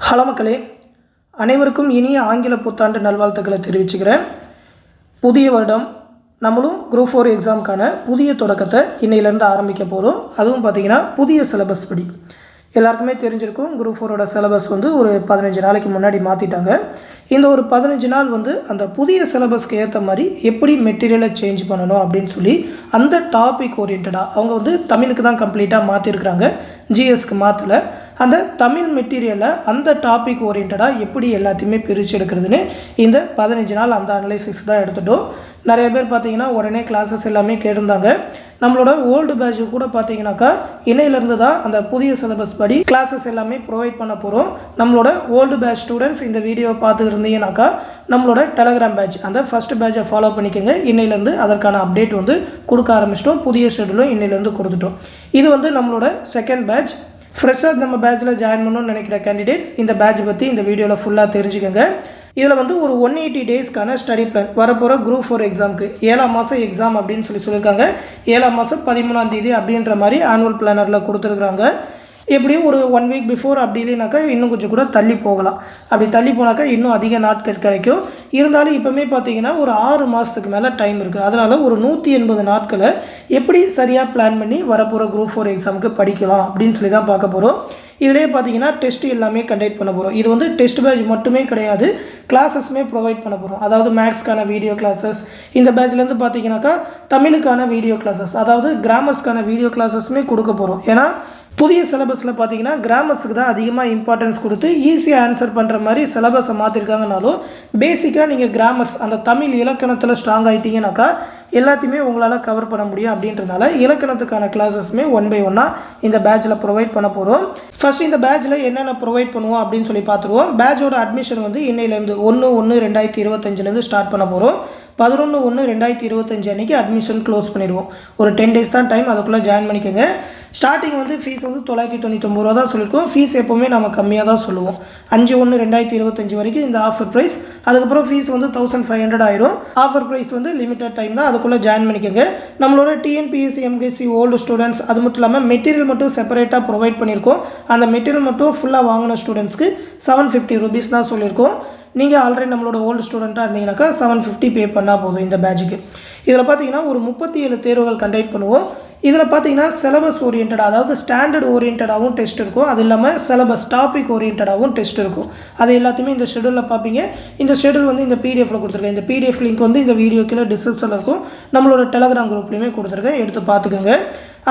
Hello மக்களே, அனைவருக்கும் இனிய ஆங்கில புத்தாண்டு நல்வாழ்த்துக்களை தெரிவிச்சுக்கிறேன். புதிய வருடம் நம்மளும் குரூப் 4 எக்ஸாமுக்கான புதிய தொடக்கத்தை இன்னையிலேருந்து ஆரம்பிக்க போகிறோம். அதுவும் பார்த்திங்கன்னா புதிய சிலபஸ் படி எல்லாருக்குமே தெரிஞ்சிருக்கும். குரூப் 4ஓட சிலபஸ் ஒரு 15 நாளைக்கு முன்னாடி மாற்றிட்டாங்க. இந்த ஒரு 15 நாள் அந்த புதிய சிலபஸ்க்கு ஏற்ற மாதிரி எப்படி மெட்டீரியலை சேஞ்ச் பண்ணணும் அப்படின்னு சொல்லி அந்த டாபிக் ஓரியன்டாக அவங்க தமிழுக்கு தான் கம்ப்ளீட்டாக மாற்றிருக்கிறாங்க, ஜிஎஸ்க்கு மாற்றலை. அந்த தமிழ் மெட்டீரியலை அந்த டாபிக் ஓரியன்டாக எப்படி எல்லாத்தையுமே பிரித்து எடுக்கிறதுன்னு இந்த 15 நாள் அந்த அனலைசிஸ் தான் எடுத்துட்டோம். நிறைய பேர் பார்த்திங்கன்னா உடனே கிளாஸஸ் எல்லாமே கேட்டிருந்தாங்க. நம்மளோட ஓல்டு பேட்ச் கூட பார்த்திங்கனாக்கா இன்னையிலேருந்து தான் அந்த புதிய சிலபஸ் படி கிளாஸஸ் எல்லாமே ப்ரொவைட் பண்ண போகிறோம். நம்மளோட ஓல்டு பேட்ச் ஸ்டூடெண்ட்ஸ் இந்த வீடியோவை பார்த்துட்டு இருந்தீங்கன்னாக்கா நம்மளோட டெலகிராம் பேட்ச் அந்த ஃபஸ்ட் பேட்சை ஃபாலோ பண்ணிக்கோங்க. இன்னையிலேருந்து அதற்கான அப்டேட் கொடுக்க ஆரம்பிச்சிட்டோம். புதிய ஷெடியூலும் இன்னையிலேருந்து கொடுத்துட்டோம். இது நம்மளோட செகண்ட் பேட்ச். ஃப்ரெஷ்ஷாக நம்ம பேட்சில் ஜாயின் பண்ணணும்னு நினைக்கிற கேண்டிடேட்ஸ் இந்த பேட்ச் பற்றி இந்த வீடியோவில் ஃபுல்லாக தெரிஞ்சுக்கோங்க. இதில் ஒரு 180 டேஸ்க்கான ஸ்டடி பிளான் வரப்போகிற குரூப் 4 எக்ஸாமுக்கு 7ஆம் மாதம் எக்ஸாம் அப்படின்னு சொல்லியிருக்காங்க. 7ஆம் மாதம் 13ஆம் தேதி அப்படின்ற மாதிரி ஆனுவல் பிளானரில் கொடுத்துருக்குறாங்க. எப்படியும் ஒரு 1 வீக் பிஃபோர் அப்படி இல்லைனாக்கா இன்னும் கொஞ்சம் கூட தள்ளி போகலாம். அப்படி தள்ளி போனாக்கா இன்னும் அதிக நாட்கள் கிடைக்கும். இருந்தாலும் இப்போவுமே பார்த்தீங்கன்னா ஒரு 6 மாதத்துக்கு மேலே டைம் இருக்குது. அதனால் ஒரு 180 நாட்களை எப்படி சரியாக பிளான் பண்ணி வரப்போகிற குரூப் 4 எக்ஸாமுக்கு படிக்கலாம் அப்படின்னு சொல்லி தான் பார்க்க போகிறோம். இதிலே பார்த்தீங்கன்னா டெஸ்ட் எல்லாமே கண்டக்ட் பண்ண போகிறோம். இது டெஸ்ட் பேட்ச் மட்டுமே கிடையாது, கிளாஸஸ்மே ப்ரொவைட் பண்ண போகிறோம். அதாவது மேக்ஸ்க்கான வீடியோ கிளாஸஸ், இந்த பேட்ச்லேருந்து பார்த்தீங்கன்னாக்கா தமிழுக்கான வீடியோ கிளாஸஸ், அதாவது கிராமர்ஸ்க்கான வீடியோ கிளாஸஸ்மே கொடுக்க போகிறோம். ஏன்னா புதிய சிலபஸில் பார்த்தீங்கன்னா கிராமர்ஸுக்கு தான் அதிகமாக இம்பார்ட்டன்ஸ் கொடுத்து ஈஸியாக ஆன்சர் பண்ணுற மாதிரி சிலபஸை மாற்றிருக்காங்கனாலும் பேசிக்காக நீங்கள் கிராமர்ஸ் அந்த தமிழ் இலக்கணத்தில் ஸ்ட்ராங் ஆகிட்டீங்கன்னாக்கா எல்லாத்தையுமே உங்களால் கவர் பண்ண முடியும். அப்படின்றனால இலக்கணத்துக்கான கிளாஸஸ்மே 1 by 1 இந்த பேட்சில் ப்ரொவைட் பண்ண போகிறோம். ஃபஸ்ட் இந்த பேட்சில் என்னென்ன ப்ரொவைட் பண்ணுவோம் அப்படின்னு சொல்லி பார்த்துருவோம். பேட்சோட அட்மிஷன் இன்னையிலேருந்து 1/1/2025 ஸ்டார்ட் பண்ண போகிறோம். 11/1/2025 அன்றைக்கி அட்மிஷன் க்ளோஸ் பண்ணிடுவோம். ஒரு 10 days தான் டைம், அதுக்குள்ளே ஜாயின் பண்ணிக்கோங்க. ஸ்டார்டிங் ஃபீஸ் 999 ரூபா தான் சொல்லியிருக்கோம். ஃபீஸ் எப்போவுமே நம்ம கம்மியாக தான் சொல்லுவோம். 5/1/2025 வரைக்கும் இந்த ஆஃபர் ப்ரைஸ். அதுக்கப்புறம் ஃபீஸ் 1500 ஆயிரும். ஆஃபர் ப்ரைஸ் லிமிட்டட் டைம் தான், அதுக்குள்ளே ஜாயின் பண்ணிக்கோங்க. நம்மளோட டிஎன்பிஎஸ்சி எம்கேசி ஓல்டு ஸ்டூடெண்ட்ஸ் அது மட்டும் இல்லாமல் மெட்டீரியல் மட்டும் செப்பரேட்டாக ப்ரொவைட் பண்ணியிருக்கோம். அந்த மெட்டீரியல் மட்டும் ஃபுல்லாக வாங்கின ஸ்டூடெண்ட்ஸ்க்கு 750 rupees தான் சொல்லியிருக்கோம். நீங்கள் ஆல்ரெடி நம்மளோட ஓல்டு ஸ்டூடெண்ட்டாக இருந்தீங்கன்னாக்கா 750 பே பண்ணால் போதும் இந்த பேட்சுக்கு. இதில் பார்த்தீங்கன்னா ஒரு 37 தேர்வுகள் கண்டக்ட் பண்ணுவோம். இதில் பார்த்தீங்கன்னா சிலபஸ் ஓரியன்டாக, அதாவது ஸ்டாண்டர்ட் ஓரியன்டாகவும் டெஸ்ட் இருக்கும். அது இல்லாமல் சிலபஸ் டாபிக் ஓரியன்டாகவும் டெஸ்ட் இருக்கும். அது எல்லாத்தையுமே இந்த ஷெடியூலில் பார்ப்பீங்க. இந்த ஷெடியூல் இந்த பிடிஎஃப்பில் கொடுத்துருக்கேன். இந்த பிடிஎஃப் லிங்க் இந்த வீடியோ கீழே டிஸ்கிரிப்ஷனில் இருக்கும். நம்மளோட டெலகிராம் குரூப்லேயுமே கொடுத்துருக்கேன், எடுத்து பார்த்துக்கோங்க.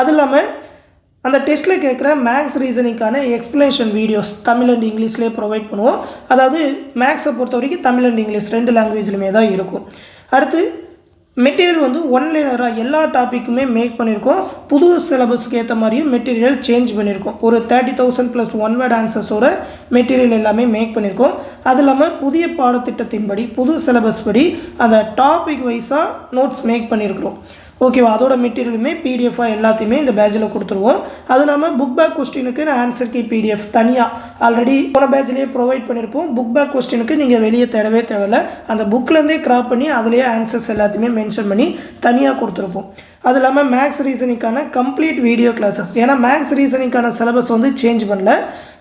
அது இல்லாமல் அந்த டெஸ்ட்டில் கேட்குற மேக்ஸ் ரீசனிங்கான எக்ஸ்ப்ளனேஷன் வீடியோஸ் தமிழ் அண்ட் இங்கிலீஷ்லேயே ப்ரொவைட் பண்ணுவோம். அதாவது மேக்ஸை பொறுத்த வரைக்கும் தமிழ் அண்ட் இங்கிலீஷ் 2 லாங்குவேஜ்லையுமே தான் இருக்கும். அடுத்து மெட்டீரியல் ஒன்லைனராக எல்லா டாப்பிக்குமே மேக் பண்ணியிருக்கோம். புது சிலபஸ்க்கு ஏற்ற மாதிரியும் மெட்டீரியல் சேஞ்ச் பண்ணியிருக்கோம். ஒரு 30,000 + 1 word ஆன்சர்ஸோட மெட்டீரியல் எல்லாமே மேக் பண்ணியிருக்கோம். அது இல்லாமல் புதிய பாடத்திட்டத்தின்படி புது சிலபஸ் படி அந்த டாபிக் வைஸாக நோட்ஸ் மேக் பண்ணியிருக்கிறோம். ஓகேவா? அதோட மெட்டீரியலுமே பிடிஎஃபாக எல்லாத்தையுமே இந்த பேட்சில் கொடுத்துருவோம். அது இல்லாமல் புக் பேக் கொஸ்டினுக்கு ஆன்சர் கீ பிடிஎஃப் தனியாக ஆல்ரெடி போன பேட்ச்லேயே ப்ரொவைட் பண்ணியிருப்போம். புக் பேக் கொஸ்டினுக்கு நீங்கள் வெளியே தேடவே தேவையில்லை. அந்த புக்லேருந்தே கிராப் பண்ணி அதிலேயே ஆன்சர்ஸ் எல்லாத்தையுமே மென்ஷன் பண்ணி தனியாக கொடுத்துருப்போம். அது இல்லாமல் மேக்ஸ் ரீசனிங்கான கம்ப்ளீட் வீடியோ கிளாஸஸ். ஏன்னா மேக்ஸ் ரீசனிங்கான சிலபஸ் சேஞ்ச் பண்ணல.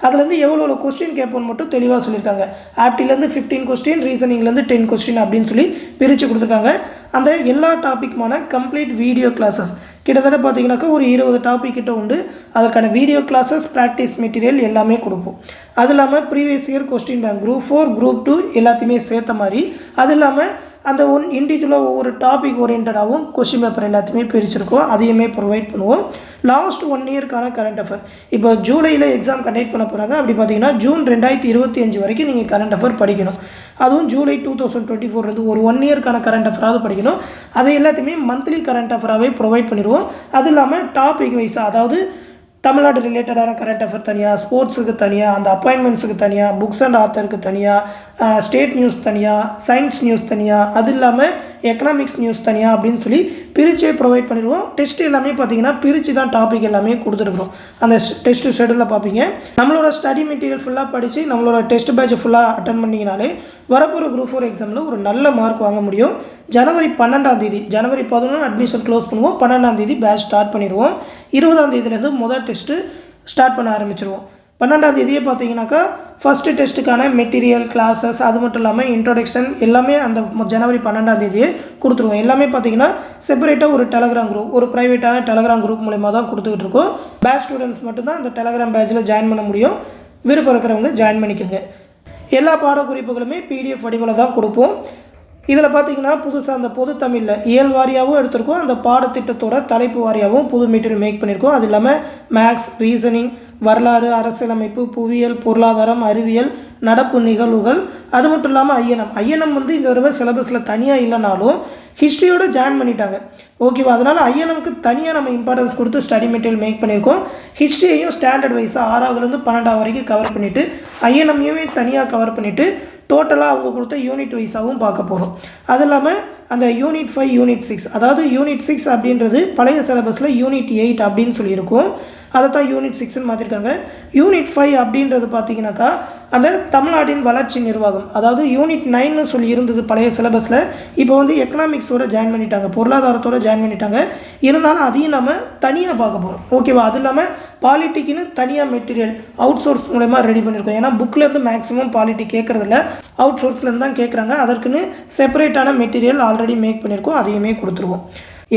அதுலேருந்து எவ்வளோ கொஸ்டின் கேட்போன்னு மட்டும் தெளிவாக சொல்லியிருக்காங்க. ஆப்டிலேருந்து 15 கொஸ்டின், ரீசனிங்லேருந்து 10 கொஸ்டின் அப்படின்னு சொல்லி பிரித்து கொடுத்துருக்காங்க. அந்த எல்லா டாப்பிக்குமான கம்ப்ளீட் வீடியோ கிளாஸஸ் கிட்டத்தட்ட பார்த்தீங்கன்னாக்கா ஒரு 20 டாபிக் கிட்ட உண்டு. அதற்கான வீடியோ கிளாஸஸ், ப்ராக்டிஸ் மெட்டீரியல் எல்லாமே கொடுப்போம். அது இல்லாமல் previous year question bank group 4 group 2 எல்லாத்தையுமே சேர்த்த மாதிரி, அது இல்லாமல் அந்த இண்டிவிஜுவலாக ஒவ்வொரு டாபிக் ஓரியன்டாகவும் கொஸ்டின் பேப்பர் எல்லாத்தையுமே பிரிச்சிருக்கோம். அதையுமே ப்ரொவைட் பண்ணுவோம். லாஸ்ட் 1 இயர்க்கான கரண்ட் அஃபேர் இப்போ ஜூலையில் எக்ஸாம் கண்டக்ட் பண்ண போகிறாங்க. அப்படி பார்த்தீங்கன்னா ஜூன் 2025 வரைக்கும் நீங்கள் கரண்ட் அஃபேர் படிக்கணும். அதுவும் ஜூலை 2024 ஒரு 1 இயர்க்கான கரண்ட் அஃபேராவது படிக்கணும். அதை எல்லாத்தையுமே மந்த்லி கரண்ட் அஃபேராகவே ப்ரொவைட் பண்ணிடுவோம். அது இல்லாமல் டாபிக் வைஸாக, அதாவது தமிழ்நாடு ரிலேட்டடான கரண்ட் அஃபேர் தனியாக, ஸ்போர்ட்ஸுக்கு தனியாக, அந்த அப்பாயின்மெண்ட்ஸுக்கு தனியாக, புக்ஸ் அண்ட் ஆத்தருக்கு தனியாக, ஸ்டேட் நியூஸ் தனியாக, சயின்ஸ் நியூஸ் தனியாக, அது இல்லாமல் எக்கனாமிக்ஸ் நியூஸ் தனியாக அப்படின்னு சொல்லி பிரிச்சே ப்ரொவைட் பண்ணிடுவோம். டெஸ்ட் எல்லாமே பார்த்தீங்கன்னா பிரித்து தான் டாபிக் எல்லாமே கொடுத்துருக்குறோம். அந்த டெஸ்ட் ஷெடியூலில் பார்ப்பீங்க. நம்மளோட ஸ்டடி மெட்டீரியல் ஃபுல்லாக படித்து நம்மளோட டெஸ்ட் பேட்ச் ஃபுல்லாக அட்டன் பண்ணிங்கனாலே வரப்போகிற குரூப் 4 எக்ஸாமில் ஒரு நல்ல மார்க் வாங்க முடியும். ஜனவரி 12ஆம் தேதி, ஜனவரி 11 அட்மிஷன் க்ளோஸ் பண்ணுவோம். 12ஆம் தேதி பேட்ச் ஸ்டார்ட் பண்ணிடுவோம். 20ஆம் தேதியிலேருந்து முதல் டெஸ்ட்டு ஸ்டார்ட் பண்ண ஆரம்பிச்சிருவோம். 12ஆம் தேதியே பார்த்தீங்கன்னாக்கா ஃபஸ்ட்டு டெஸ்ட்டுக்கான மெட்டீரியல் கிளாஸஸ் அது மட்டும் இல்லாமல் இன்ட்ரோடக்ஷன் எல்லாமே அந்த ஜனவரி 12ஆம் தேதியே கொடுத்துருவோம். எல்லாமே பார்த்தீங்கன்னா செப்பரேட்டாக ஒரு டெலகிராம் குரூப், ஒரு ப்ரைவேட்டான டெலகிராம் குரூப் மூலமாக தான் கொடுத்துக்கிட்டு இருக்கோம். பேட்ச் ஸ்டூடெண்ட்ஸ் மட்டும்தான் அந்த டெலகிராம் பேட்சில் ஜாயின் பண்ண முடியும். விருப்பம் இருக்கிறவங்க ஜாயின் பண்ணிக்கோங்க. எல்லா பாடக்குறிப்புகளுமே PDF வடிவில் தான் கொடுப்போம். இதில் பார்த்தீங்கன்னா புதுசாக அந்த பொது தமிழில் இயல் வாரியாகவும் எடுத்திருக்கோம். அந்த பாடத்திட்டத்தோட தலைப்பு வாரியாகவும் புது மெட்டீரியல் மேக் பண்ணியிருக்கோம். அது இல்லாமல் மேக்ஸ், ரீசனிங், வரலாறு, அரசியலமைப்பு, புவியியல், பொருளாதாரம், அறிவியல், நடப்பு நிகழ்வுகள், அது மட்டும் இல்லாமல் ஐஎன்எம் வந்து இந்த தடவை சிலபஸில் தனியாக இல்லைனாலும் ஹிஸ்ட்ரியோட ஜாயின் பண்ணிட்டாங்க. ஓகேவா? அதனால் ஐஎன்எம்க்கு தனியாக நம்ம இம்பார்ட்டன்ஸ் கொடுத்து ஸ்டடி மெட்டீரியல் மேக் பண்ணியிருக்கோம். ஹிஸ்ட்ரியையும் ஸ்டாண்டர்ட் வைஸாக 6ஆவதுலேருந்து 12ஆவது வரைக்கும் கவர் பண்ணிவிட்டு ஐஎன்எம்மையுமே தனியாக கவர் பண்ணிவிட்டு டோட்டலாக அவங்க கொடுத்த யூனிட் வைஸாகவும் பார்க்க போகிறோம். அது இல்லாமல் அந்த யூனிட் 5, யூனிட் 6, அதாவது யூனிட் 6 அப்படின்றது பழைய சிலபஸில் யூனிட் 8 அப்படின்னு சொல்லியிருக்கும். அதை தான் யூனிட் 6ன்னு மாற்றிருக்காங்க. யூனிட் 5 அப்படின்றது பார்த்தீங்கன்னாக்கா அந்த தமிழ்நாட்டின் வளர்ச்சி நிர்வாகம், அதாவது யூனிட் 9ன்னு சொல்லி இருந்தது பழைய சிலபஸில். இப்போ வந்து எக்கனாமிக்ஸோட ஜாயின் பண்ணிட்டாங்க, பொருளாதாரத்தோடு ஜாயின் பண்ணிட்டாங்க. இருந்தாலும் அதையும் நம்ம தனியாக பார்க்க போகிறோம். ஓகேவா? அது இல்லாமல் பாலிட்டிக்குன்னு தனியாக மெட்டீரியல் அவுட் சோர்ஸ் மூலமாக ரெடி பண்ணியிருக்கோம். ஏன்னா புக்கிலேருந்து மேக்ஸிமம் பாலிட்டிக் கேட்குறதில்ல, அவுட் சோர்ஸ்லேருந்து தான் கேட்குறாங்க. அதற்குன்னு செப்பரேட்டான மெட்டீரியல் ஆல்ரெடி மேக் பண்ணியிருக்கோம், அதையுமே கொடுத்துருவோம்.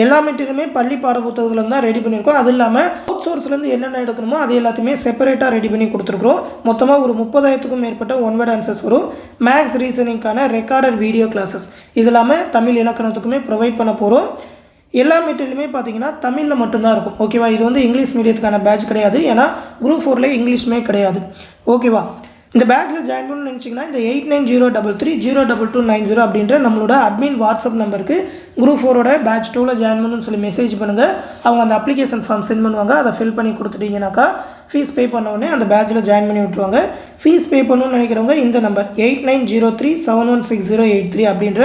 எல்லா மெட்டீரியலுமே பள்ளி பாட புத்தகத்துலேருந்து தான் ரெடி பண்ணியிருக்கோம். அது இல்லாமல் அவுட் சோர்ஸ்லேருந்து என்னென்ன எடுக்கணுமோ அது எல்லாத்தையுமே செப்பரேட்டாக ரெடி பண்ணி கொடுத்துருக்குறோம். மொத்தமாக ஒரு 30,000க்கும் மேற்பட்ட ஒன் வேர்ட் ஆன்சர்ஸ் வரும். மேக்ஸ், ரீசனிங்கான ரெக்கார்டட் வீடியோ கிளாஸஸ் இது இல்லாமல் தமிழ் இலக்கணத்துக்குமே ப்ரொவைட் பண்ண போகிறோம். எல்லா மெட்டீரியலுமே பார்த்தீங்கன்னா தமிழில் மட்டும்தான் இருக்கும். ஓகேவா? இது வந்து இங்கிலீஷ் மீடியத்துக்கான பேட்ச் கிடையாது. ஏன்னா குரூப் 4ல இங்கிலீஷுமே கிடையாது. ஓகேவா? இந்த பேட்சில் ஜாயின் பண்ணணும்னு நினச்சிங்கன்னா இந்த 8903302290 அப்படின்ற நம்மளோட அட்மின் வாட்ஸ்அப் நம்பருக்கு குரூப் 4ஓட பேட்ச் 2ல் ஜாயின் பண்ணணும்னு சொல்லி மெசேஜ் பண்ணுங்கள். அவங்க அந்த அப்ளிகேஷன் ஃபார்ம் சென்ட் பண்ணுவாங்க. அதை ஃபில் பண்ணி கொடுத்துட்டீங்கன்னாக்கா ஃபீஸ் பே பண்ண உடனே அந்த பேட்சில் ஜாயின் பண்ணி விட்ருவாங்க. ஃபீஸ் பே பண்ணணும்னு நினைக்கிறவங்க இந்த நம்பர் 8903716083 அப்படின்ற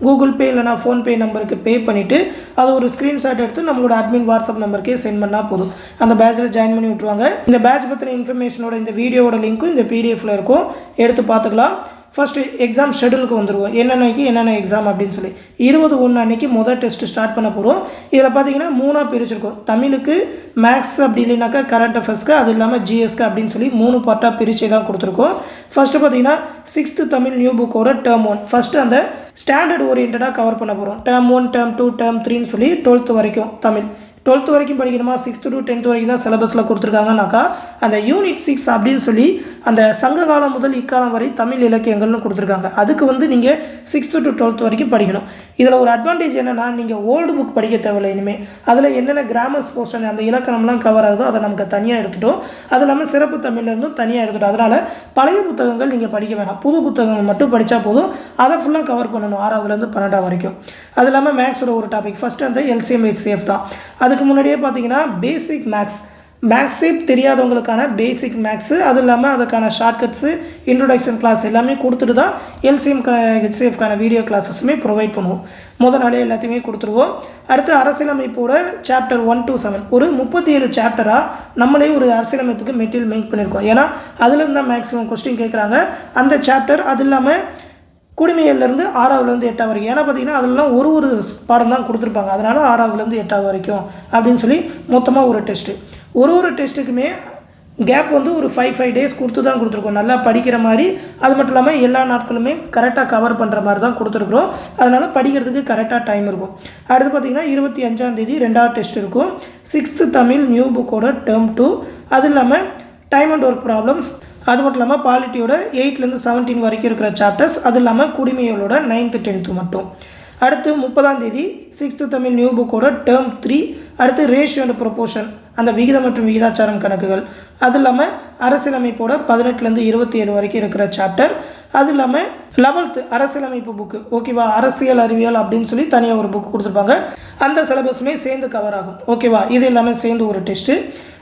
கூகுள் பே இல்லைனா ஃபோன்பே நம்பருக்கு பே பண்ணிவிட்டு அதை ஒரு ஸ்க்ரீன்ஷாட் எடுத்து நம்மளோட அட்மின் வாட்ஸ்அப் நம்பருக்கே சென்ட் பண்ணால் போதும். அந்த பேட்சில் ஜாயின் பண்ணி விட்ருவாங்க. இந்த பேட்ச் பற்றின இன்ஃபர்மேஷனோட இந்த வீடியோவோட லிங்க்கும் இந்த PDFல இருக்கும், எடுத்து பார்த்துக்கலாம். ஃபஸ்ட்டு எக்ஸாம் ஷெடியூலுக்கு வந்துடுவோம். என்னென்ன எக்ஸாம் அப்படின்னு சொல்லி 20/1 அன்றைக்கி முதல் டெஸ்ட்டு ஸ்டார்ட் பண்ண போகிறோம். இதில் பார்த்தீங்கன்னா 3ஆக பிரிச்சிருக்கோம். தமிழுக்கு, மேக்ஸ் அப்படி இல்லைனாக்கா கரண்ட் அஃபேர்ஸ்க்கு, அது இல்லாமல் GSக்கு அப்படின்னு சொல்லி 3 பார்ட்டாக பிரித்து தான் கொடுத்துருக்கோம். ஃபஸ்ட்டு பார்த்தீங்கன்னா 6th தமிழ் நியூ புக்கோட டேர்ம் 1 ஃபஸ்ட்டு அந்த ஸ்டாண்டர்ட் ஓரியன்டாக கவர் பண்ண போகிறோம். டேர்ம் 1, டேர்ம் 2, டேர்ம் 3ன்னு சொல்லி 12th வரைக்கும் தமிழ். 12th வரைக்கும் படிக்கணுமா? 6th to 10th வரைக்கும் தான் சிலபஸில் கொடுத்துருக்காங்கனாக்கா அந்த யூனிட் 6 அப்படின்னு சொல்லி அந்த சங்க காலம் முதல் இக்காலம் வரை தமிழ் இலக்கியங்கள்னு கொடுத்துருக்காங்க. அதுக்கு வந்து நீங்கள் 6th to 12th வரைக்கும் படிக்கணும். இதில் ஒரு அட்வான்டேஜ் என்னென்னா நீங்கள் ஓல்டு புக் படிக்க தேவையில்லை. இனிமேல் அதில் என்னென்ன கிராமர்ஸ் போர்ஷன் அந்த இலக்கணம்லாம் கவர் ஆகுதோ அதை நமக்கு தனியாக எடுத்துட்டோம். அது இல்லாமல் சிறப்பு தமிழ்லேருந்தும் தனியாக எடுத்துட்டோம். அதனால் பழைய புத்தகங்கள் நீங்கள் படிக்க வேணாம், புது புத்தகங்கள் மட்டும் படித்தா போதும். அதை ஃபுல்லாக கவர் பண்ணணும் 6ஆவதுலேருந்து 12ஆவது வரைக்கும். அது இல்லாமல் மேக்ஸோட ஒரு டாபிக் ஃபஸ்ட்டு அந்த LCM HCF தான். அதுக்கு முன்னாடியே பார்த்தீங்கன்னா பேசிக் மேக்ஸே தெரியாதவங்களுக்கான பேசிக் மேக்ஸு, அது இல்லாமல் அதுக்கான ஷார்ட்கட்ஸு, இன்ட்ரோடக்ஷன் கிளாஸ் எல்லாமே கொடுத்துட்டு தான் LCM HCFக்கான வீடியோ கிளாஸஸுமே ப்ரொவைட் பண்ணுவோம். முதல் நாளே எல்லாத்தையுமே கொடுத்துருவோம். அடுத்து அரசியலமைப்போட சாப்டர் 1 to 7 ஒரு 37 சாப்டராக நம்மளே ஒரு அரசியலமைப்புக்கு மெட்டீரியல் மேக் பண்ணியிருக்கோம். ஏன்னா அதுலேருந்து தான் மேக்ஸிமம் கொஸ்டின் கேட்குறாங்க. அந்த சாப்டர் அது இல்லாமல் குடிமையிலேருந்து 6ஆவதுலேருந்து 8ஆவது வரைக்கும். ஏன்னா பார்த்தீங்கன்னா அதெல்லாம் ஒரு பாடம் தான் கொடுத்துருப்பாங்க. அதனால் 6ஆவதுலேருந்து 8ஆவது வரைக்கும் அப்படின்னு சொல்லி மொத்தமாக ஒரு டெஸ்ட்டு. ஒரு டெஸ்ட்டுக்குமே கேப் வந்து ஒரு 5 days கொடுத்து தான் கொடுத்துருக்கோம். நல்லா படிக்கிற மாதிரி, அது மட்டும் இல்லாமல் எல்லா நாட்களுமே கரெக்டாக கவர் பண்ணுற மாதிரி தான் கொடுத்துருக்குறோம். அதனால் படிக்கிறதுக்கு கரெக்டாக டைம் இருக்கும். அடுத்து பார்த்திங்கன்னா 25ஆம் தேதி 2வது டெஸ்ட் இருக்கும். 6th தமிழ் நியூ புக்கோட டேர்ம் 2, அது இல்லாமல் டைம் அண்ட் ஒர்க் ப்ராப்ளம்ஸ், அது மட்டும் இல்லாமல் பாலிட்டியோட 8லேருந்து 17 வரைக்கும் இருக்கிற சாப்டர்ஸ், அது இல்லாமல் குடிமையோட 9th 10th மட்டும். அடுத்து 30ஆம் தேதி 6th தமிழ் நியூ புக்கோட டேர்ம் 3, அடுத்து ரேஷியோ அண்ட் ப்ரொபோர்ஷன் அந்த விகிதம் மற்றும் விகிதாச்சாரம் கணக்குகள், அது இல்லாமல் அரசியலமைப்போட 18லேருந்து 27 வரைக்கும் இருக்கிற சாப்டர், அது இல்லாமல் 11th அரசியலமைப்பு புக்கு. ஓகேவா? அரசியல் அறிவியல் அப்படின்னு சொல்லி தனியாக ஒரு புக்கு கொடுத்துருப்பாங்க. அந்த சிலபஸுமே சேர்ந்து கவர் ஆகும். ஓகேவா? இது எல்லாமே சேர்ந்து ஒரு டெஸ்ட்டு.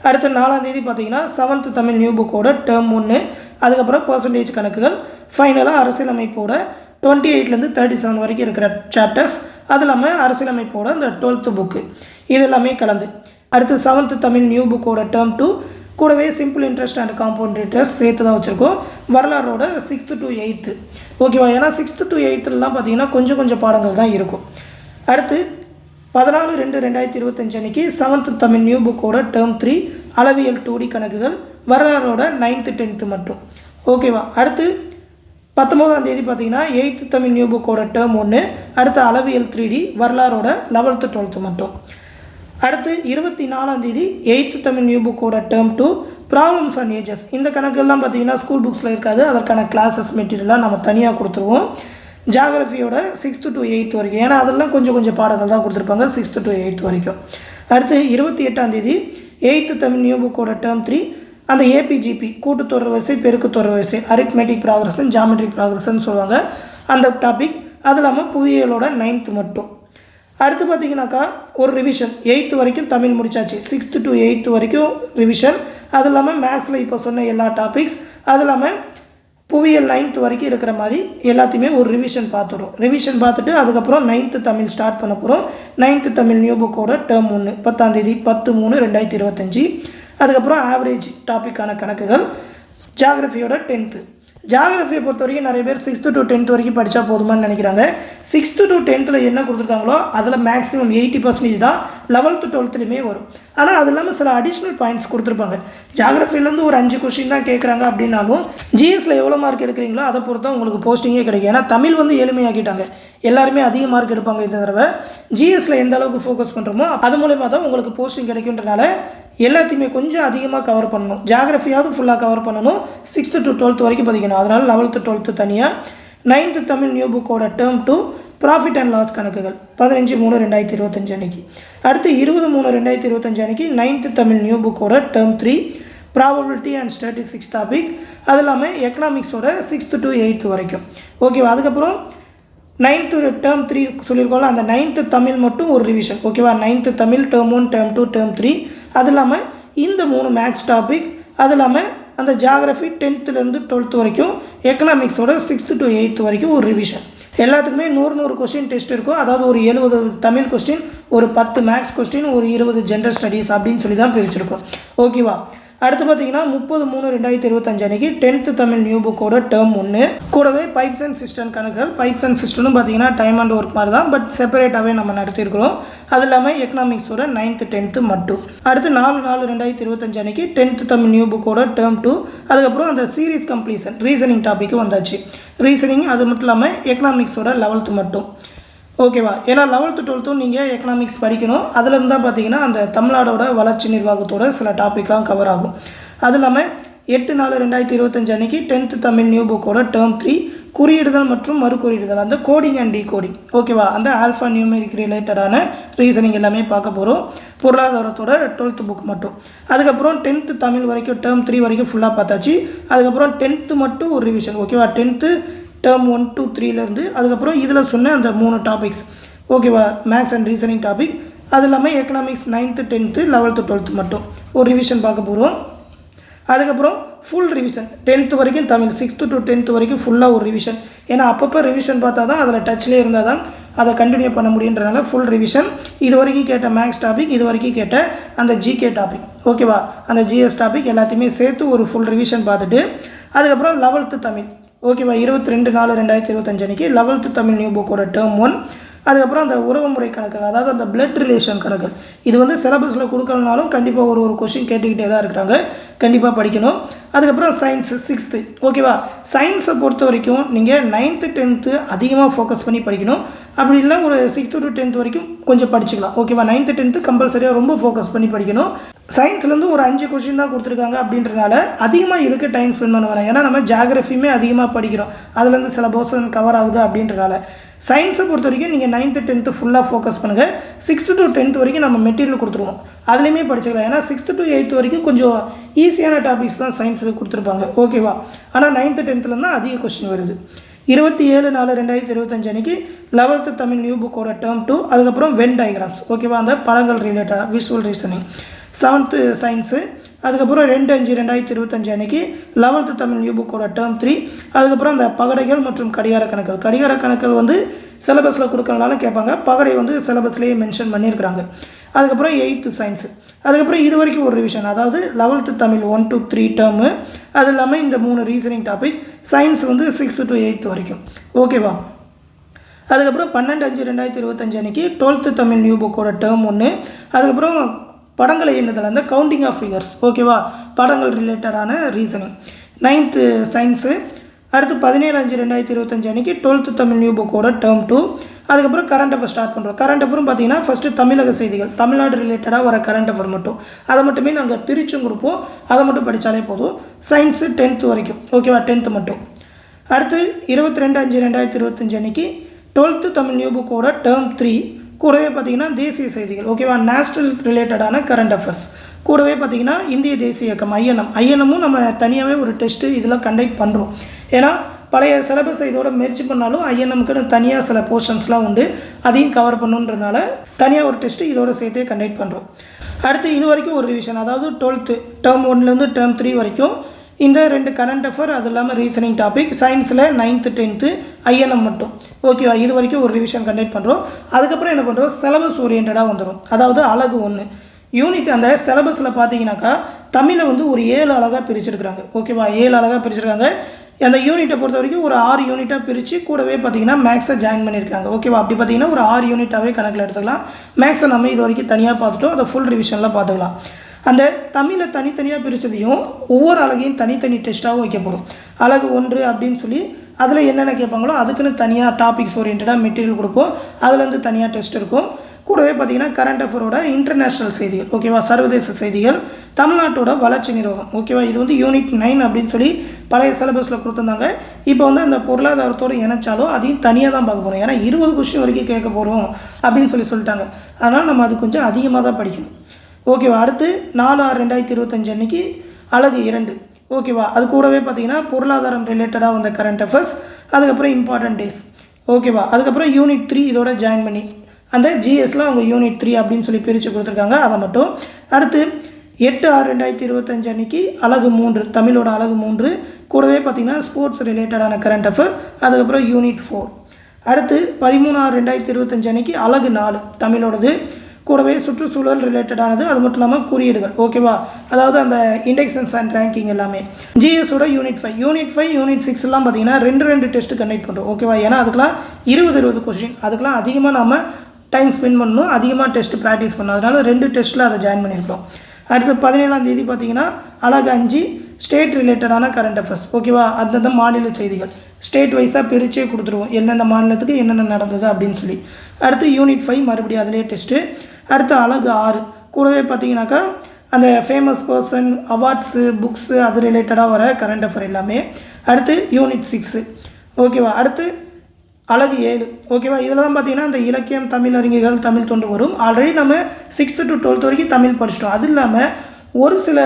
அடுத்து 4ஆம் தேதி பார்த்தீங்கன்னா 7th தமிழ் நியூ புக்கோட டேர்ம் 1, அதுக்கப்புறம் பர்சன்டேஜ் கணக்குகள், ஃபைனலாக அரசியலமைப்போட 28லேருந்து 37 வரைக்கும் இருக்கிற சாப்டர்ஸ், அது இல்லாமல் அரசியலமைப்போட இந்த 12th புக்கு இது எல்லாமே கலந்து. அடுத்து 7th தமிழ் நியூ புக்கோட டேர்ம் 2 கூடவே simple interest and compound interest சேர்த்து தான் வச்சுருக்கோம். வரலாறோட 6th to 8th. ஓகேவா? ஏன்னா 6th to 8thலாம் பார்த்தீங்கன்னா கொஞ்சம் பாடங்கள் தான் இருக்கும். அடுத்து 14/2/2025 அன்றைக்கி 7th தமிழ் நியூ புக்கோட டேர்ம் 3 அளவியல் 2D கணக்குகள், வரலாறோட 9th 10th மட்டும். ஓகேவா. அடுத்து 19ஆம் தேதி பார்த்தீங்கன்னா 8th தமிழ் நியூ புக்கோட டேர்ம் 1, அடுத்து அளவியல் 3D வரலாறோட 11th 12th மட்டும். அடுத்து 24ஆம் தேதி 8th தமிழ் நியூ புக்கோட டேர்ம் 2 ப்ராப்ளம்ஸ் அண்ட் ஏஜஸ். இந்த கணக்கெல்லாம் பார்த்தீங்கன்னா ஸ்கூல் புக்ஸில் இருக்காது, அதற்கான கிளாஸஸ் மெட்டீரியலாக நம்ம தனியாக கொடுத்துருவோம். ஜியாகிரஃபியோட 6th to 8th வரைக்கும், ஏன்னா அதெல்லாம் கொஞ்சம் பாடங்கள் தான் கொடுத்துருப்பாங்க 6th to 8th வரைக்கும். அடுத்து 28ஆம் தேதி 8th தமிழ் நியூ புக்கோட டேர்ம் 3 அந்த ஏபிஜிபி கூட்டுத்தொடர் வரிசை பெருக்குத்தொடர் வரிசை அரித்மெட்டிக் ப்ராக்ரஷன் ஜாமெட்ரிக் ப்ராக்ரஷன் சொல்லுவாங்க அந்த டாபிக். அது இல்லாமல் புவியியலோட 9th மட்டும். அடுத்து பார்த்தீங்கன்னாக்கா ஒரு ரிவிஷன் 8th வரைக்கும் தமிழ் முடிச்சாச்சு, 6th to 8th வரைக்கும் ரிவிஷன். அது இல்லாமல் மேக்ஸில் இப்போ சொன்ன எல்லா டாபிக்ஸ், அது இல்லாமல் புவியியல் 9th வரைக்கும் இருக்கிற மாதிரி எல்லாத்தையுமே ஒரு ரிவிஷன் பார்த்துடும். ரிவிஷன் பார்த்துட்டு அதுக்கப்புறம் 9th தமிழ் ஸ்டார்ட் பண்ண போகிறோம். 9th தமிழ் நியூ புக்கோட டேர்ம் 1 10ஆம் தேதி 10/3/2025. அதுக்கப்புறம் ஆவரேஜ் டாப்பிக்கான கணக்குகள். ஜியாகிரஃபியோட 10th. ஜியாகிரஃபியை பொறுத்த வரைக்கும் நிறைய பேர் 6th to 10th வரைக்கும் படித்தா போதுமான்னு நினைக்கிறாங்க. 6th to 10th என்ன கொடுத்துருக்காங்களோ அதில் மேக்ஸிமம் 80% தான் 11th 12thலையுமே வரும். ஆனால் அது இல்லாமல் சில அடிஷ்னல் பாயிண்ட்ஸ் கொடுத்துருப்பாங்க. ஜியாகிரஃபிலேருந்து ஒரு 5 கொஸ்டின் தான் கேட்குறாங்க அப்படின்னாலும் ஜிஎஸில் எவ்வளோ மார்க் எடுக்கிறீங்களோ அதை பொறுத்தா உங்களுக்கு போஸ்டிங்கே கிடைக்கும். ஏன்னா தமிழ் வந்து எளிமையாக்கிட்டாங்க, எல்லாருமே அதிக மார்க் எடுப்பாங்க இந்த தடவை. ஜிஎஸில் எந்த அளவுக்கு ஃபோக்கஸ் பண்ணுறோமோ அது மூலயமா தான் உங்களுக்கு போஸ்டிங் கிடைக்குன்றனால எல்லாத்தையுமே கொஞ்சம் அதிகமாக கவர் பண்ணணும். ஜியாகிரஃபியாவது ஃபுல்லாக கவர் பண்ணணும். 6th to 12th வரைக்கும் படிக்கணும். அதனால் 11th 12th தனியாக. 9th தமிழ் நியூ புக்கோட டேர்ம் 2 ப்ராஃபிட் அண்ட் லாஸ் கணக்குகள் 15/3/2025 அன்னைக்கு. அடுத்து 20/3/2025 அன்னைக்கு 9th தமிழ் நியூ புக்கோட term 3 probability and statistics topic. அது இல்லாமல் எக்கனாமிக்ஸோட 6th to 8th வரைக்கும். ஓகேவா. அதுக்கப்புறம் 9th டேர்ம் 3 சொல்லியிருக்கோம்ல, அந்த 9th தமிழ் மட்டும் ஒரு ரிவிஷன். ஓகேவா. 9th Tamil term 1 term 2 term 3. அது இல்லாமல் இந்த 3 மேக்ஸ் டாபிக். அது இல்லாமல் அந்த ஜியாகிரஃபி 10th 12th வரைக்கும், எக்கனாமிக்ஸோட 6th to 8th வரைக்கும் ஒரு ரிவிஷன். எல்லாத்துக்குமே 100 கொஸ்டின் டெஸ்ட் இருக்கும். அதாவது ஒரு 70 தமிழ் கொஸ்டின், ஒரு 10 மேக்ஸ் கொஸ்டின், ஒரு 20 ஜென்ரல் ஸ்டடீஸ் அப்படின்னு சொல்லி தான் பிரிச்சிருக்கோம். ஓகேவா. அடுத்து பார்த்தீங்கன்னா 30/3/2025 அன்னைக்கு 10th தமிழ் நியூ புக்கோட டேர்ம் 1 கூடவே பைப்ஸ் அண்ட் சிஸ்டம் கணக்குகள். பைப்ஸ் அண்ட் சிஸ்டம்னு பார்த்தீங்கன்னா டைம் அண்ட் ஒர்க் மாதிரி தான், பட் செப்பரேட்டாகவே நம்ம நடத்தியிருக்கிறோம். அது இல்லாமல் எக்கனாமிக்ஸோட 9th 10th மட்டும். அடுத்து 4/4/2025 அன்னைக்கு 10th தமிழ் நியூ புக்கோட டேர்ம் 2. அதுக்கப்புறம் அந்த சீரீஸ் கம்ப்ளீஷன் ரீசனிங் டாபிக் வந்தாச்சு. ரீசனிங் அது மட்டும் இல்லாமல் எக்கனாமிக்ஸோட 11th மட்டும். ஓகேவா. ஏன்னா 11th 12th நீங்கள் எக்கனாமிக்ஸ் படிக்கணும். அதில் இருந்தால் பார்த்தீங்கன்னா அந்த தமிழ்நாடோட வளர்ச்சி நிர்வாகத்தோட சில டாப்பிக்லாம் கவர் ஆகும். அது இல்லாமல் 8/4/2025 அன்னைக்கு 10th தமிழ் நியூ புக்கோட டேர்ம் 3 குறியிடுதல் மற்றும் மறுகுறியிடுதல், அந்த கோடிங் அண்ட் டீகோடிங். ஓகேவா. அந்த ஆல்ஃபா நியூமெரிக் ரிலேட்டடான ரீசனிங் எல்லாமே பார்க்க போகிறோம். பொருளாதாரத்தோட 12th புக் மட்டும். அதுக்கப்புறம் 10th தமிழ் வரைக்கும் டேர்ம் 3 வரைக்கும் ஃபுல்லாக பார்த்தாச்சு. அதுக்கப்புறம் 10th மட்டும் ஒரு ரிவிஷன். ஓகேவா. 10th டேர்ம் 1 to 3லேருந்து அதுக்கப்புறம் இதில் சொன்ன அந்த 3 டாபிக்ஸ். ஓகேவா. Maths and reasoning topic. அது இல்லாமல் economics 9th 10th 11th 12th மட்டும் ஒரு ரிவிஷன் பார்க்க போகிறோம். அதுக்கப்புறம் ஃபுல் ரிவிஷன் 10th வரைக்கும் தமிழ், 6th to 10th வரைக்கும் ஃபுல்லாக ஒரு ரிவிஷன். ஏன்னா அப்பப்போ ரிவிஷன் பார்த்தா தான் அதில் டச்லேயே இருந்தால் தான் அதை கண்டினியூ பண்ண முடியுன்றனால ஃபுல் ரிவிஷன். இது வரைக்கும் கேட்ட மேக்ஸ் டாபிக், இது வரைக்கும் கேட்ட அந்த ஜிகே டாபிக், ஓகேவா, அந்த ஜிஎஸ் டாபிக் எல்லாத்தையுமே சேர்த்து ஒரு ஃபுல் ரிவிஷன் பார்த்துட்டு அதுக்கப்புறம் 11th தமிழ். ஓகேவா. 22/4/2025 அன்றைக்கி 11th தமிழ் நியூ புக்கோட டேர்ம் 1. அதுக்கப்புறம் அந்த உறவுமுறை கணக்குகள், அதாவது அந்த பிளட் ரிலேஷன் கணக்குகள். இது வந்து சிலபஸில் கொடுக்கலனாலும் கண்டிப்பாக ஒரு கொஷின் கேட்டுக்கிட்டே தான் இருக்கிறாங்க, கண்டிப்பாக படிக்கணும். அதுக்கப்புறம் சயின்ஸு 6th. ஓகேவா. சயின்ஸை பொறுத்த வரைக்கும் நீங்கள் 9th 10th அதிகமாக ஃபோக்கஸ் பண்ணி படிக்கணும். அப்படி இல்லை ஒரு 6th to 10th வரைக்கும் கொஞ்சம் படிச்சுக்கலாம். ஓகேவா. 9th 10th கம்பல்சரியாக ரொம்ப ஃபோக்கஸ் பண்ணி படிக்கணும். சயின்ஸ்லேருந்து ஒரு 5 கொஷின் தான் கொடுத்துருக்காங்க அப்படின்றனால அதிகமாக இதுக்கு டைம் ஸ்பெண்ட் பண்ண வேணாம். ஏன்னா நம்ம ஜியாகிரஃபியுமே அதிகமாக படிக்கிறோம், அதுலேருந்து சில போர்ஷன் கவர் ஆகுது அப்படின்றனால. சயின்ஸை பொறுத்த வரைக்கும் நீங்கள் 9th 10th ஃபுல்லாக ஃபோக்கஸ் பண்ணுங்கள். 6th to 10th வரைக்கும் நம்ம மெட்டீரியல் கொடுத்துருவோம், அதுலேயுமே படிச்சுக்கலாம். ஏன்னா 6th to 8th வரைக்கும் கொஞ்சம் ஈஸியான டாபிக்ஸ் தான் சயின்ஸில் கொடுத்துருப்பாங்க. ஓகேவா. ஆனால் 9th 10th தான் அதிக கொஸ்டின் வருது. 27/4/2025 அன்றைக்கி 11th தமிழ் நியூ புக்கோட டேர்ம் 2. அதுக்கப்புறம் வென் டயக்ராம்ஸ். ஓகேவா. அந்த படங்கள் ரிலேட்டடாக விஷுவல் ரீசனிங். 7th science. அதுக்கப்புறம் 2/5/2025 அன்றைக்கி 11th தமிழ் நியூ புக்கோட டேர்ம் 3. அதுக்கப்புறம் அந்த பகடைகள் மற்றும் கடிகார கணக்குகள். கடிகார கணக்குகள் வந்து சிலபஸில் கொடுக்கறனால கேட்பாங்க, பகடை வந்து சிலபஸ்லேயே மென்ஷன் பண்ணியிருக்கிறாங்க. அதுக்கப்புறம் 8th சயின்ஸு. அதுக்கப்புறம் இது வரைக்கும் ஒரு ரிவிஷன், அதாவது 11th தமிழ் 1 to 3 டேர்மு. அது இல்லாமல் இந்த 3 ரீசனிங் டாபிக். சயின்ஸ் வந்து 6th to 8th வரைக்கும். ஓகேவா. அதுக்கப்புறம் 12/5/2025 அன்றைக்கி 12th தமிழ் நியூ புக்கோட டேர்ம் 1. அதுக்கப்புறம் படங்களை எண்ணுதல், அந்த கவுண்டிங் ஆஃப் ஃபிகர்ஸ். ஓகேவா. படங்கள் ரிலேட்டடான ரீசனிங். 9th science. அடுத்து 17/5/2025 அன்றைக்கி 12th தமிழ் நியூ புக்கோட டேர்ம் 2. அதுக்கப்புறம் கரண்ட் அஃபேர் ஸ்டார்ட் பண்ணுறோம். கரண்ட் அஃபரும் பார்த்தீங்கன்னா ஃபஸ்ட்டு தமிழக செய்திகள், தமிழ்நாடு ரிலேட்டடாக வர கரண்ட் அஃபேர் மட்டும், அதை மட்டுமே நாங்கள் பிரிச்சும் கொடுப்போம். அதை மட்டும் படித்தாலே போதும். சயின்ஸு 10th வரைக்கும், ஓகேவா, 10th மட்டும். அடுத்து 22/5/2025 அன்றைக்கி 12th தமிழ் நியூ புக்கோட டேர்ம் 3. கூடவே பார்த்திங்கன்னா தேசிய செய்திகள், ஓகேவா, நேஷ்னல் ரிலேட்டடான கரண்ட் அஃபேர்ஸ். கூடவே பார்த்திங்கன்னா இந்திய தேசிய இயக்கம் ஐஎன்எம்மும் நம்ம தனியாகவே ஒரு டெஸ்ட்டு இதில் கண்டக்ட் பண்ணுறோம். ஏன்னா பழைய சிலபஸ் இதோட முயற்சி பண்ணாலும் ஐஎன்எம்க்கு தனியாக சில போர்ஷன்ஸ்லாம் உண்டு, அதையும் கவர் பண்ணுன்றதுனால தனியாக ஒரு டெஸ்ட்டு இதோட சேர்த்தே கண்டக்ட் பண்ணுறோம். அடுத்து இது வரைக்கும் ஒரு ரிவிஷன், அதாவது 12th டேர்ம் 1லேருந்து டேர்ம் 3 வரைக்கும் இந்த 2 கரண்ட் அஃபேர், அது இல்லாமல் ரீசனிங் டாபிக். சயின்ஸில் 9th 10th ஐஎன்எம் மட்டும், ஓகேவா, இது வரைக்கும் ஒரு ரிவிஷன் கண்டக்ட் பண்ணுறோம். அதுக்கப்புறம் என்ன பண்ணுறோம், சிலபஸ் ஓரியன்டாக வந்துடும். அதாவது அலகு 1 யூனிட். அந்த சிலபஸில் பார்த்தீங்கன்னாக்கா தமிழை வந்து ஒரு 7 அழகாக பிரிச்சுருக்குறாங்க, ஓகேவா, 7 அழகாக பிரிச்சுருக்காங்க. அந்த யூனிட்டை பொறுத்த வரைக்கும் ஒரு 6 யூனிட்டாக பிரித்து கூடவே பார்த்திங்கன்னா மேக்ஸை ஜாயின் பண்ணியிருக்காங்க, ஓகேவா. அப்படி பார்த்திங்கன்னா ஒரு 6 யூனிட்டாகவே கணக்கில் எடுத்துக்கலாம். மேக்ஸை நம்ம இது வரைக்கும் தனியாக பார்த்துட்டோம், அதை ஃபுல் ரிவிஷனில் பார்த்துக்கலாம். அந்த தமிழை தனித்தனியாக பிரித்ததையும் ஒவ்வொரு அழகையும் தனித்தனி டெஸ்ட்டாகவும் வைக்க போகிறோம். அழகு 1 அப்படின்னு சொல்லி அதில் என்னென்ன கேட்பாங்களோ அதுக்குன்னு தனியாக டாபிக்ஸ் ஓரியன்டாக மெட்டீரியல் கொடுப்போம். அதுலேருந்து தனியாக டெஸ்ட் இருக்கும். கூடவே பார்த்திங்கன்னா கரண்ட் அஃபேரோட இன்டர்நேஷ்னல் செய்திகள், ஓகேவா, சர்வதேச செய்திகள், தமிழ்நாட்டோட வளர்ச்சி நிர்வாகம், ஓகேவா. இது வந்து யூனிட் 9 அப்படின்னு சொல்லி பழைய சிலபஸில் கொடுத்துருந்தாங்க. இப்போ வந்து அந்த பொருளாதாரத்தோடு இணைச்சாலும் அதையும் தனியாக தான் பார்க்க போகிறோம். ஏன்னா 20 கொஸ்டின் வரைக்கும் கேட்க போகிறோம் அப்படின்னு சொல்லிட்டாங்க. அதனால் நம்ம அது கொஞ்சம் அதிகமாக தான் படிக்கணும், ஓகேவா. அடுத்து 4/6/2025 அன்றைக்கி அலகு 2, ஓகேவா. அது கூடவே பார்த்திங்கன்னா பொருளாதாரம் ரிலேட்டடாக வந்த கரண்ட் அஃபேர்ஸ், அதுக்கப்புறம் இம்பார்ட்டன்ட் டேஸ், ஓகேவா. அதுக்கப்புறம் யூனிட் 3 இதோட ஜாயின் பண்ணி அந்த ஜிஎஸ்ல அவங்க யூனிட் 3 அப்படின்னு சொல்லி பிரித்து கொடுத்துருக்காங்க, அதை மட்டும். அடுத்து 8/6/2025 அன்றைக்கி அலகு 3 தமிழோட அலகு 3. கூடவே பார்த்திங்கன்னா ஸ்போர்ட்ஸ் ரிலேட்டடான கரண்ட் அஃபேர், அதுக்கப்புறம் யூனிட் 4. அடுத்து 13/6/2025 அன்றைக்கி அலகு 4 தமிழோடது. கூடவே சுற்றுச்சூழல் ரிலேட்டடானது, அது மட்டும் இல்லாமல் குறியீடுகள், ஓகேவா. அதாவது அந்த இண்டெக்ஷன்ஸ் அண்ட் ரேங்கிங் எல்லாமே. ஜிஎஸோட யூனிட் 5, யூனிட் 6 பார்த்திங்கன்னா 2 டெஸ்ட்டு கண்டக்ட் பண்ணுறோம், ஓகேவா. ஏன்னா அதுக்கெலாம் 20 கொஸ்டின், அதுக்கெலாம் அதிகமாக நம்ம டைம் ஸ்பெண்ட் பண்ணணும், அதிகமாக டெஸ்ட் ப்ராக்டிஸ் பண்ணணும். அதனால 2 டெஸ்ட்டில் அதை ஜாயின் பண்ணியிருக்கோம். அடுத்து 17ஆம் தேதி பார்த்திங்கன்னா அலகு 5 ஸ்டேட் ரிலேட்டடான கரண்ட் அஃபேர்ஸ், ஓகேவா. அந்தந்த மாநில செய்திகள் ஸ்டேட் வைஸாக பிரிச்சே கொடுத்துருவோம், எந்தெந்த மாநிலத்துக்கு என்னென்ன நடந்தது அப்படின்னு சொல்லி. அடுத்து யூனிட் 5 மறுபடியும் அதிலே டெஸ்ட்டு. அடுத்து அலகு 6 கூடவே பார்த்திங்கனாக்கா அந்த ஃபேமஸ் பர்சன், அவார்ட்ஸு, புக்ஸு, அது ரிலேட்டடாக வர கரண்ட் அஃபேர் எல்லாமே. அடுத்து யூனிட் 6, ஓகேவா. அடுத்து அலகு 7, ஓகேவா. இதில் தான் பார்த்திங்கன்னா அந்த இலக்கியம், தமிழ் அறிஞர்கள், தமிழ் தொண்டு வரும். ஆல்ரெடி நம்ம 6th to 12th வரைக்கும் தமிழ் படிச்சிட்டோம். அது இல்லாமல் ஒரு சில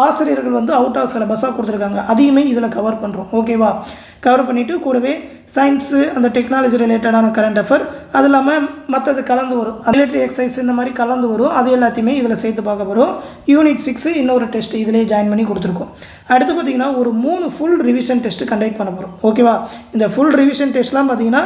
ஆசிரியர்கள் வந்து அவுட் ஆஃப் சிலபஸாக கொடுத்துருக்காங்க, அதையுமே இதில் கவர் பண்ணுறோம், ஓகேவா. கவர் பண்ணிவிட்டு கூடவே சயின்ஸு, அந்த டெக்னாலஜி ரிலேட்டடான கரண்ட் அஃபேர், அது இல்லாமல் மற்றது கலந்து வரும், மிலிட்ரி எக்ஸசைஸ் இந்த மாதிரி கலந்து வரும். அது எல்லாத்தையுமே இதில் சேர்த்து பார்க்க போகிறோம். யூனிட் 6 இன்னொரு டெஸ்ட் இதிலே ஜாயின் பண்ணி கொடுத்துருக்கோம். அடுத்து பார்த்திங்கன்னா ஒரு 3 ஃபுல் ரிவிஷன் டெஸ்ட்டு கண்டக்ட் பண்ண போகிறோம், ஓகேவா. இந்த ஃபுல் ரிவிஷன் டெஸ்ட்லாம் பார்த்திங்கன்னா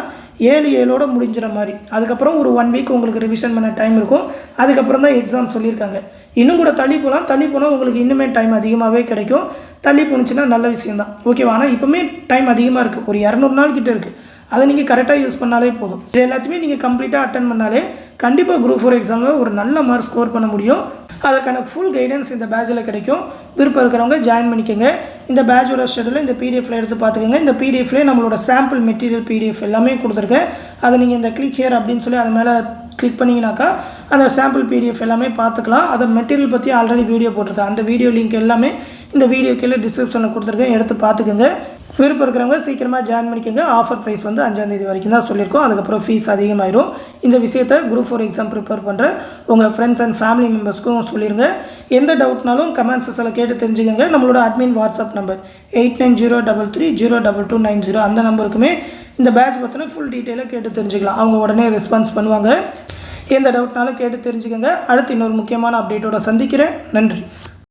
7/7 முடிஞ்சிற மாதிரி. அதுக்கப்புறம் ஒரு 1 வீக் உங்களுக்கு ரிவிஷன் பண்ண டைம் இருக்கும். அதுக்கப்புறம் தான் எக்ஸாம் சொல்லியிருக்காங்க. இன்னும் கூட தள்ளி போனால் உங்களுக்கு இன்னுமே டைம் அதிகமாகவே கிடைக்கும். தள்ளி போணுச்சுன்னா நல்ல விஷயந்தான், ஓகேவா. ஆனால் இப்போவுமே டைம் அதிகமாக இருக்குது, ஒரு 200 நாள் கிட்டே இருக்குது. அதை நீங்கள் கரெக்டாக யூஸ் பண்ணாலே போதும். இது எல்லாத்தையுமே நீங்கள் கம்ப்ளீட்டாக அட்டன் பண்ணாலே கண்டிப்பாக குரூப் 4 எக்ஸாமில் ஒரு நல்ல மார்க் ஸ்கோர் பண்ண முடியும். அதற்கான ஃபுல் கைடன்ஸ் இந்த பேட்சில் கிடைக்கும். விருப்பம் இருக்கிறவங்க ஜாயின் பண்ணிக்கோங்க. இந்த பேட்சோட ஷெடியூல் இந்த பிடிஎஃப்ல எடுத்து பார்த்துக்கோங்க. இந்த பிடிஎஃப்லேயே நம்மளோட சாம்பிள் மெட்டீரியல் பிடிஎஃப் எல்லாமே கொடுத்துருக்கேன். அதை நீங்கள் இந்த கிளிக் ஹியர் அப்படின்னு சொல்லி அது மேலே கிளிக் பண்ணிங்கனாக்கா அந்த சாம்பிள் பிடிஎஃப் எல்லாமே பார்த்துக்கலாம். அதை மெட்டீரியல் பற்றி ஆல்ரெடி வீடியோ போட்டிருக்கேன். அந்த வீடியோ லிங்க் எல்லாமே இந்த வீடியோ கீழே டிஸ்கிரிப்ஷனில் கொடுத்துருக்கேன், எடுத்து பார்த்துக்கோங்க. விருப்பம் இருக்கிறவங்க சீக்கிரமாக ஜாயின் பண்ணிக்கோங்க. ஆஃபர் ப்ரைஸ் வந்து 5ஆம் தேதி வரைக்கும் தான் சொல்லியிருக்கோம். அதுக்கப்புறம் ஃபீஸ் அதிகமாயிரும். இந்த விஷயத்தை குரூப் 4 எக்ஸாம் ப்ரிப்பேர் பண்ணுற உங்கள் ஃப்ரெண்ட்ஸ் அண்ட் ஃபேமிலி மெம்பர்ஸ்க்கும் சொல்லிடுங்க. எந்த டவுட்னாலும் கமெண்ட் செக்ஷனில் கேட்டு தெரிஞ்சுக்கோங்க. நம்மளோட அட்மின் வாட்ஸ்அப் நம்பர் 8903302290 அந்த நம்பருக்குமே இந்த பேட்ச் பற்றின ஃபுல் டீட்டெயிலாக கேட்டு தெரிஞ்சுக்கலாம். அவங்க உடனே ரெஸ்பான்ஸ் பண்ணுவாங்க. எந்த டவுட்னாலும் கேட்டு தெரிஞ்சுக்கோங்க. அடுத்து இன்னொரு முக்கியமான அப்டேட்டோட சந்திக்கிறேன். நன்றி.